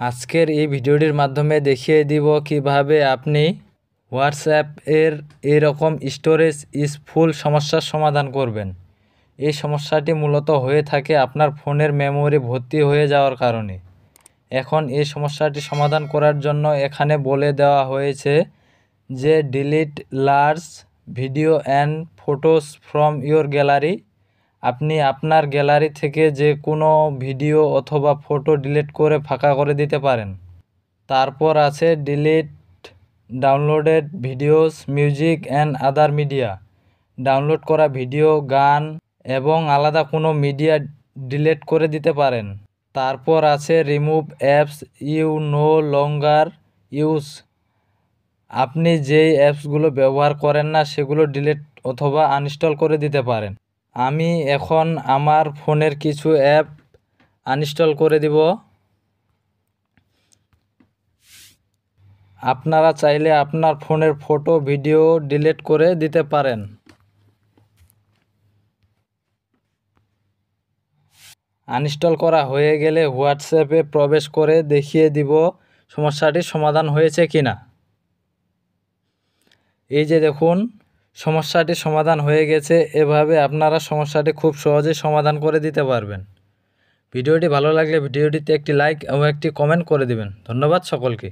আজকের এই ভিডিওটির মাধ্যমে দেখিয়ে দিব কিভাবে আপনি হোয়াটসঅ্যাপ এর এরকম স্টোরেজ ইজ ফুল সমস্যার সমাধান করবেন। এই সমস্যাটি মূলত হয়ে থাকে আপনার ফোনের মেমোরি ভর্তি হয়ে যাওয়ার কারণে। এখন এই সমস্যাটি সমাধান করার জন্য এখানে বলে দেওয়া হয়েছে যে delete large video and photos from your gallery. আপনি আপনার গ্যালারি থেকে যে কোনো ভিডিও অথবা ফটো ডিলিট করে ফাঁকা করে দিতে পারেন। তারপর আছে delete downloaded videos, music and other media. Download করা ভিডিও, গান এবং আলাদা কোনো মিডিয়া ডিলিট করে দিতে পারেন। তারপর আছে remove apps you no longer use. আপনি যেই অ্যাপসগুলো ব্যবহার করেন না সেগুলো ডিলিট অথবা আনইনস্টল করে দিতে পারেন। আমি এখন আমার ফোনের কিছু অ্যাপ আনইনস্টল করে দিব। আপনারা চাইলে আপনার ফোনের ফটো ভিডিও ডিলিট করে দিতে পারেন। আনইনস্টল করা হয়ে গেলে হোয়াটসঅ্যাপে প্রবেশ করে দেখিয়ে দিব সমস্যাটির সমাধান হয়েছে কিনা। এই যে দেখুন, সমস্যাটি সমাধান হয়ে গেছে। এভাবে আপনারা সমস্যাটি খুব সহজে সমাধান করে দিতে পারবেন। ভিডিওটি ভালো লাগলে ভিডিওটিতে একটি লাইক এবং একটি কমেন্ট করে দিবেন। ধন্যবাদ সকলকে।